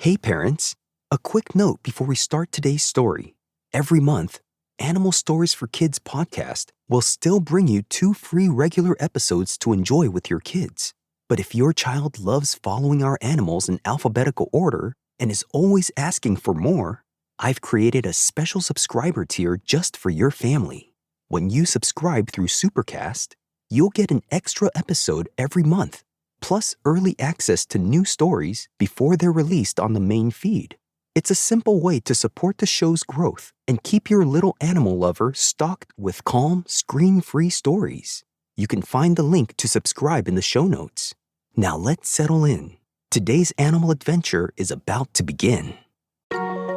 Hey parents, a quick note before we start today's story. Every month, Animal Stories for Kids podcast will still bring you 2 free regular episodes to enjoy with your kids. But if your child loves following our animals in alphabetical order and is always asking for more, I've created a special subscriber tier just for your family. When you subscribe through Supercast, you'll get an extra episode every month, plus early access to new stories before they're released on the main feed. It's a simple way to support the show's growth and keep your little animal lover stocked with calm, screen-free stories. You can find the link to subscribe in the show notes. Now let's settle in. Today's animal adventure is about to begin.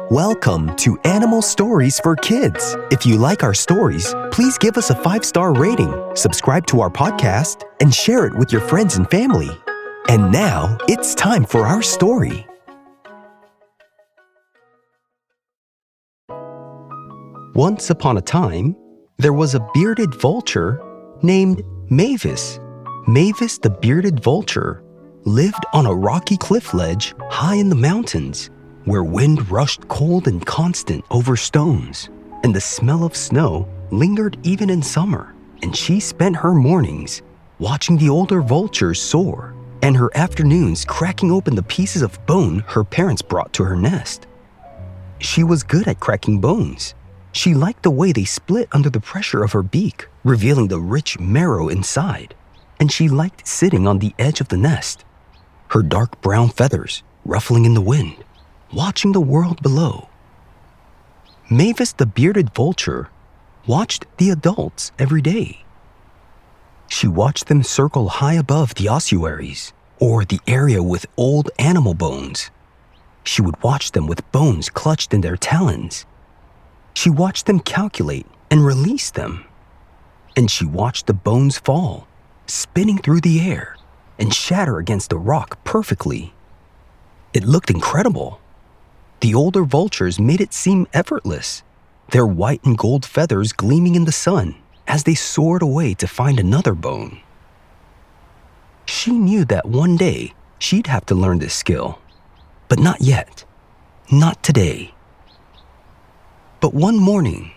Welcome to Animal Stories for Kids. If you like our stories, please give us a 5-star rating, subscribe to our podcast, and share it with your friends and family. And now, it's time for our story. Once upon a time, there was a bearded vulture named Mavis. Mavis the bearded vulture lived on a rocky cliff ledge high in the mountains, where wind rushed cold and constant over stones, and the smell of snow lingered even in summer. And she spent her mornings watching the older vultures soar, and her afternoons cracking open the pieces of bone her parents brought to her nest. She was good at cracking bones. She liked the way they split under the pressure of her beak, revealing the rich marrow inside. And she liked sitting on the edge of the nest, her dark brown feathers ruffling in the wind, watching the world below. Mavis the bearded vulture watched the adults every day. She watched them circle high above the ossuaries, or the area with old animal bones. She would watch them with bones clutched in their talons. She watched them calculate and release them. And she watched the bones fall, spinning through the air, and shatter against a rock perfectly. It looked incredible. The older vultures made it seem effortless, their white and gold feathers gleaming in the sun as they soared away to find another bone. She knew that one day she'd have to learn this skill, but not yet, not today. But one morning,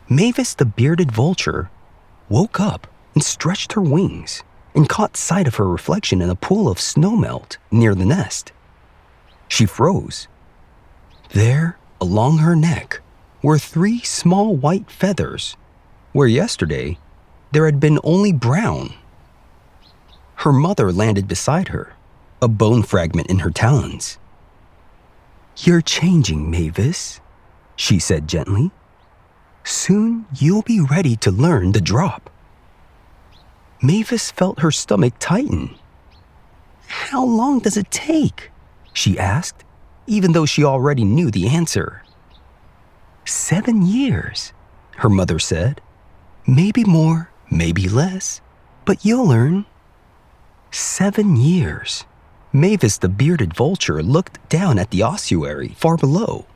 Mavis the bearded vulture woke up and stretched her wings and caught sight of her reflection in a pool of snowmelt near the nest. She froze. There, along her neck, were 3 small white feathers, where yesterday there had been only brown. Her mother landed beside her, a bone fragment in her talons. "You're changing, Mavis," she said gently. "Soon you'll be ready to learn the drop." Mavis felt her stomach tighten. "How long does it take?" she asked, even though she already knew the answer. 7 years, her mother said. "Maybe more, maybe less, but you'll learn." 7 years. Mavis the bearded vulture looked down at the ossuary far below.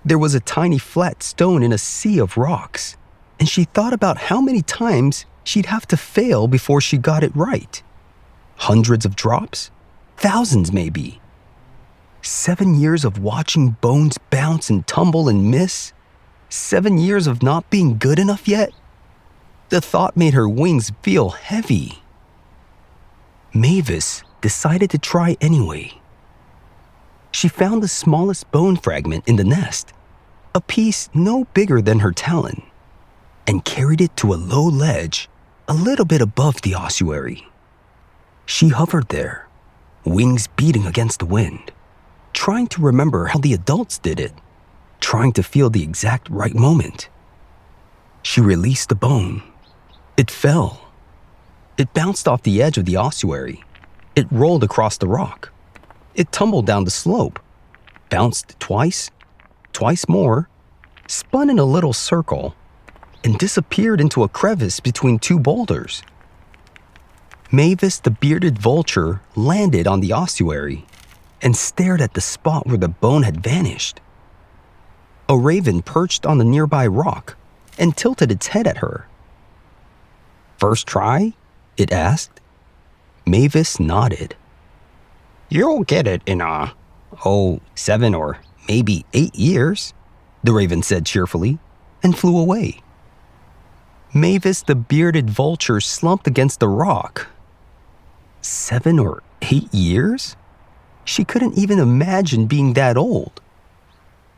There was a tiny flat stone in a sea of rocks, and she thought about how many times she'd have to fail before she got it right. Hundreds of drops? Thousands, maybe. 7 years of watching bones bounce and tumble and miss? 7 years of not being good enough yet? The thought made her wings feel heavy. Mavis decided to try anyway. She found the smallest bone fragment in the nest, a piece no bigger than her talon, and carried it to a low ledge a little bit above the ossuary. She hovered there, wings beating against the wind, trying to remember how the adults did it, trying to feel the exact right moment. She released the bone. It fell. It bounced off the edge of the ossuary. It rolled across the rock. It tumbled down the slope, bounced twice more, spun in a little circle, and disappeared into a crevice between 2 boulders. Mavis the bearded vulture landed on the ossuary and stared at the spot where the bone had vanished. A raven perched on the nearby rock and tilted its head at her. "First try?" it asked. Mavis nodded. "You'll get it in a Oh, 7 or maybe 8 years, the raven said cheerfully, and flew away. Mavis the bearded vulture slumped against a rock. 7 or 8 years? She couldn't even imagine being that old.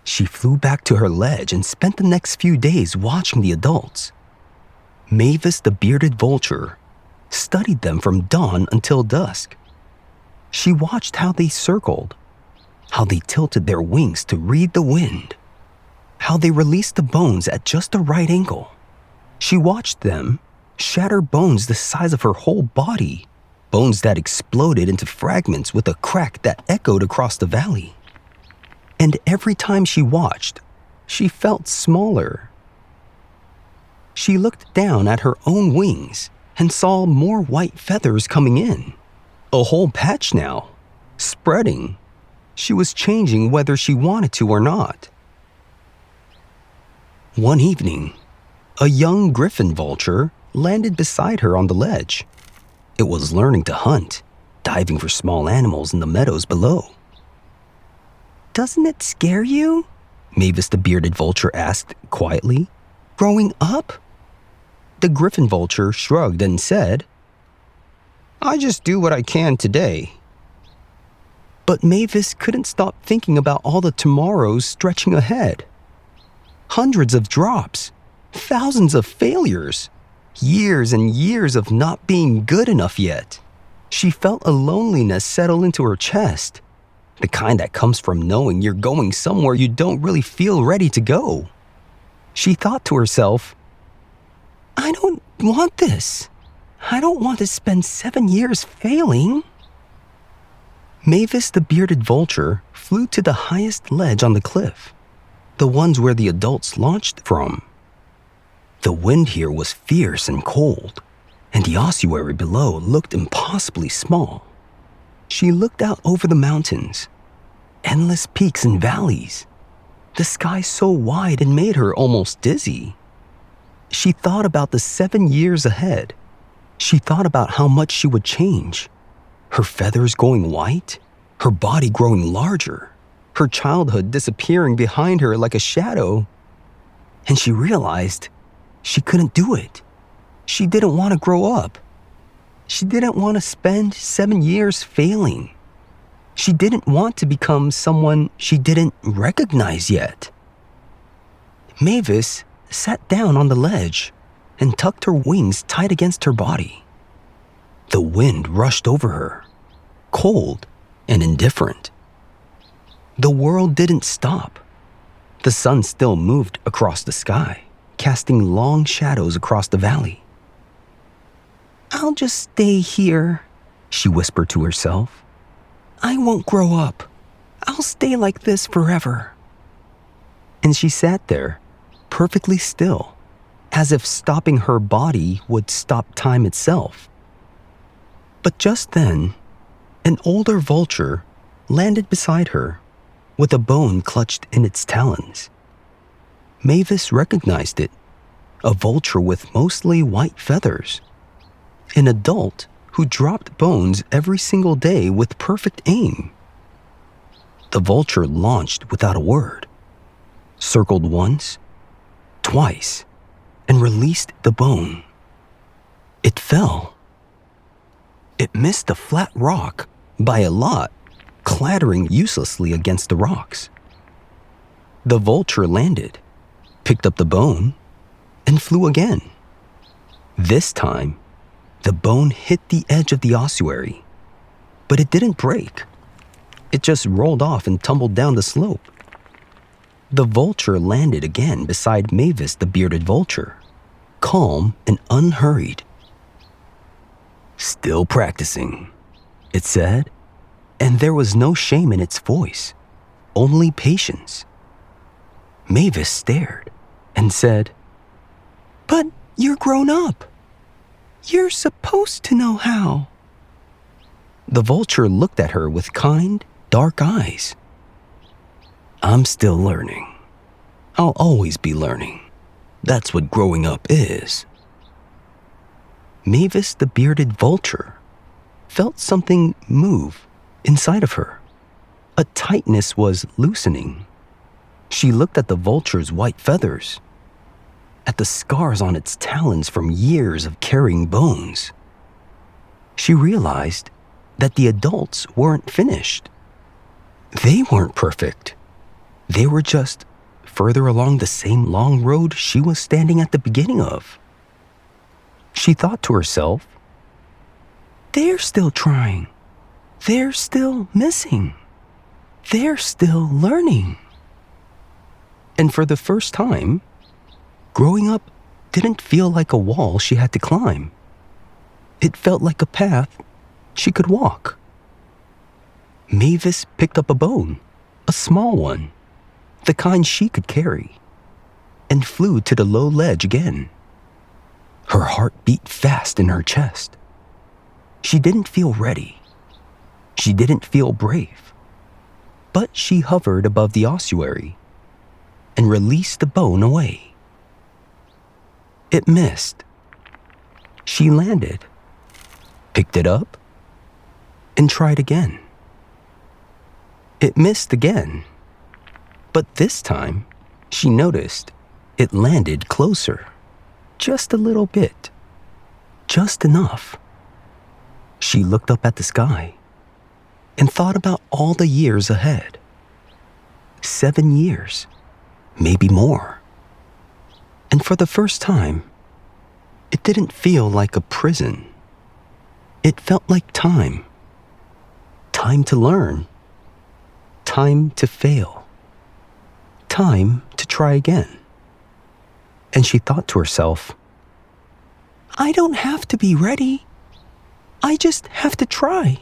She flew back to her ledge and spent the next few days watching the adults. Mavis the bearded vulture studied them from dawn until dusk. She watched how they circled, how they tilted their wings to read the wind, how they released the bones at just the right angle. She watched them shatter bones the size of her whole body, bones that exploded into fragments with a crack that echoed across the valley. And every time she watched, she felt smaller. She looked down at her own wings and saw more white feathers coming in. A whole patch now, spreading. She was changing whether she wanted to or not. One evening, a young griffin vulture landed beside her on the ledge. It was learning to hunt, diving for small animals in the meadows below. "Doesn't it scare you?" Mavis the bearded vulture asked quietly. "Growing up?" The griffin vulture shrugged and said, "I just do what I can today." But Mavis couldn't stop thinking about all the tomorrows stretching ahead. Hundreds of drops, thousands of failures, years and years of not being good enough yet. She felt a loneliness settle into her chest, the kind that comes from knowing you're going somewhere you don't really feel ready to go. She thought to herself, "I don't want this. I don't want to spend 7 years failing." Mavis the bearded vulture flew to the highest ledge on the cliff, the ones where the adults launched from. The wind here was fierce and cold, and the ossuary below looked impossibly small. She looked out over the mountains, endless peaks and valleys, the sky so wide it made her almost dizzy. She thought about the 7 years ahead. She thought about how much she would change. Her feathers going white, her body growing larger, her childhood disappearing behind her like a shadow. And she realized she couldn't do it. She didn't want to grow up. She didn't want to spend 7 years failing. She didn't want to become someone she didn't recognize yet. Mavis sat down on the ledge and tucked her wings tight against her body. The wind rushed over her, cold and indifferent. The world didn't stop. The sun still moved across the sky, casting long shadows across the valley. "I'll just stay here," she whispered to herself. "I won't grow up. I'll stay like this forever." And she sat there, perfectly still, as if stopping her body would stop time itself. But just then, an older vulture landed beside her, with a bone clutched in its talons. Mavis recognized it, a vulture with mostly white feathers, an adult who dropped bones every single day with perfect aim. The vulture launched without a word, circled once, twice, and released the bone. It fell. It missed a flat rock by a lot, clattering uselessly against the rocks. The vulture landed, picked up the bone, and flew again. This time, the bone hit the edge of the ossuary, but it didn't break. It just rolled off and tumbled down the slope. The vulture landed again beside Mavis the bearded vulture, calm and unhurried. "Still practicing," it said, and there was no shame in its voice, only patience. Mavis stared and said, "But you're grown up. You're supposed to know how." The vulture looked at her with kind, dark eyes. "I'm still learning. I'll always be learning. That's what growing up is." Mavis the bearded vulture felt something move inside of her, A tightness was loosening. She looked at the vulture's white feathers, at the scars on its talons from years of carrying bones. She realized that the adults weren't finished. They weren't perfect. They were just further along the same long road she was standing at the beginning of. She thought to herself, "They're still trying. They're still missing. They're still learning." And for the first time, growing up didn't feel like a wall she had to climb. It felt like a path she could walk. Mavis picked up a bone, a small one, the kind she could carry, and flew to the low ledge again. Her heart beat fast in her chest. She didn't feel ready. She didn't feel brave. But she hovered above the ossuary and released the bone away. It missed. She landed, picked it up, and tried again. It missed again, but this time she noticed it landed closer, just a little bit, just enough. She looked up at the sky and thought about all the years ahead. 7 years, maybe more. And for the first time, it didn't feel like a prison. It felt like time. Time to learn. Time to fail. Time to try again. And she thought to herself, "I don't have to be ready. I just have to try."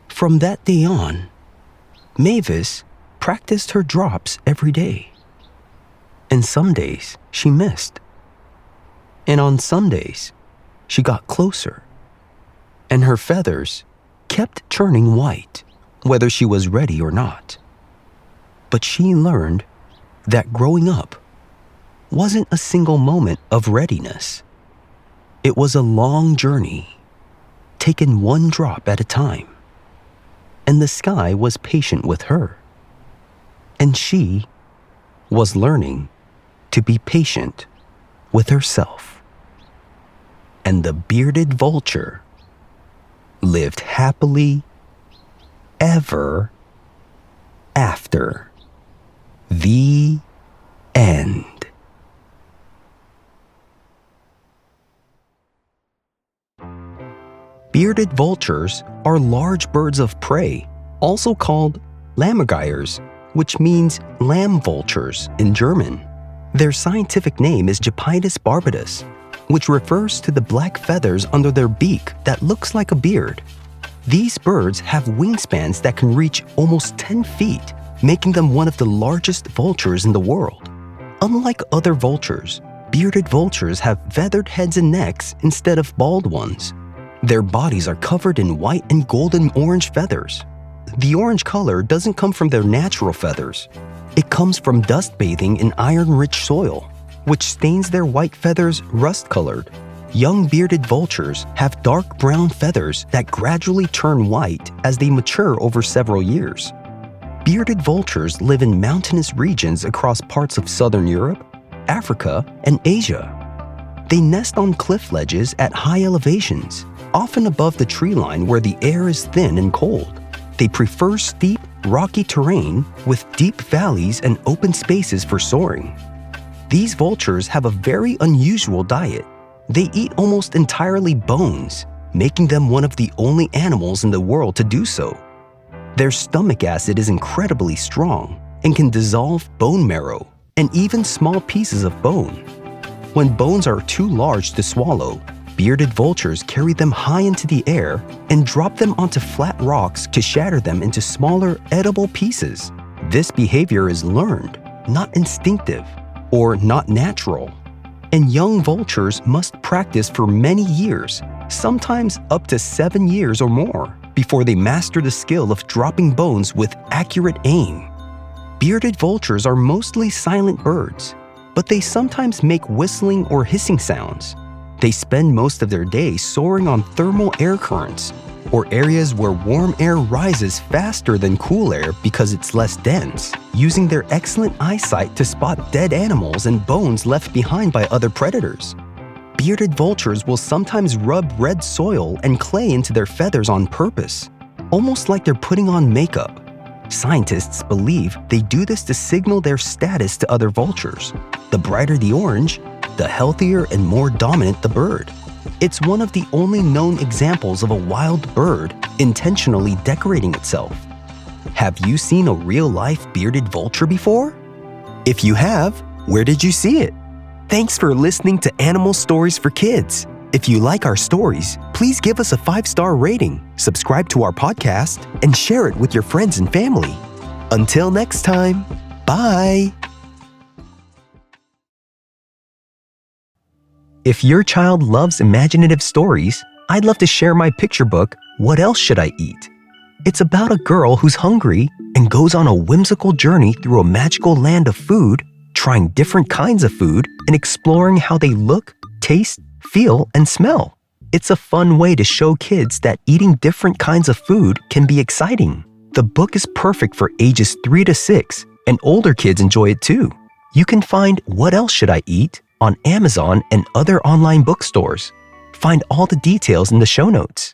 From that day on, Mavis practiced her drops every day. And some days she missed. And on some days, she got closer. And her feathers kept turning white, whether she was ready or not. But she learned that growing up wasn't a single moment of readiness. It was a long journey, taken one drop at a time. And the sky was patient with her. And she was learning to be patient with herself. And the bearded vulture lived happily ever after. The end. Bearded vultures are large birds of prey, also called Lammergeiers, which means lamb vultures in German. Their scientific name is Gepidas barbatus, which refers to the black feathers under their beak that looks like a beard. These birds have wingspans that can reach almost 10 feet, making them one of the largest vultures in the world. Unlike other vultures, bearded vultures have feathered heads and necks instead of bald ones. Their bodies are covered in white and golden orange feathers. The orange color doesn't come from their natural feathers. It comes from dust bathing in iron-rich soil, which stains their white feathers rust-colored. Young bearded vultures have dark brown feathers that gradually turn white as they mature over several years. Bearded vultures live in mountainous regions across parts of southern Europe, Africa, and Asia. They nest on cliff ledges at high elevations, often above the tree line where the air is thin and cold. They prefer steep, rocky terrain with deep valleys and open spaces for soaring. These vultures have a very unusual diet. They eat almost entirely bones, making them one of the only animals in the world to do so. Their stomach acid is incredibly strong and can dissolve bone marrow and even small pieces of bone. When bones are too large to swallow, bearded vultures carry them high into the air and drop them onto flat rocks to shatter them into smaller, edible pieces. This behavior is learned, not instinctive, or not natural. And young vultures must practice for many years, sometimes up to 7 years or more, before they master the skill of dropping bones with accurate aim. Bearded vultures are mostly silent birds, but they sometimes make whistling or hissing sounds. They spend most of their day soaring on thermal air currents, or areas where warm air rises faster than cool air because it's less dense, using their excellent eyesight to spot dead animals and bones left behind by other predators. Bearded vultures will sometimes rub red soil and clay into their feathers on purpose, almost like they're putting on makeup. Scientists believe they do this to signal their status to other vultures. The brighter the orange, the healthier and more dominant the bird. It's one of the only known examples of a wild bird intentionally decorating itself. Have you seen a real-life bearded vulture before? If you have, where did you see it? Thanks for listening to Animal Stories for Kids. If you like our stories, please give us a 5-star rating, subscribe to our podcast, and share it with your friends and family. Until next time, bye! If your child loves imaginative stories, I'd love to share my picture book, What Else Should I Eat? It's about a girl who's hungry and goes on a whimsical journey through a magical land of food, trying different kinds of food and exploring how they look, taste, feel, and smell. It's a fun way to show kids that eating different kinds of food can be exciting. The book is perfect for ages 3 to 6, and older kids enjoy it too. You can find What Else Should I Eat? On Amazon and other online bookstores. Find all the details in the show notes.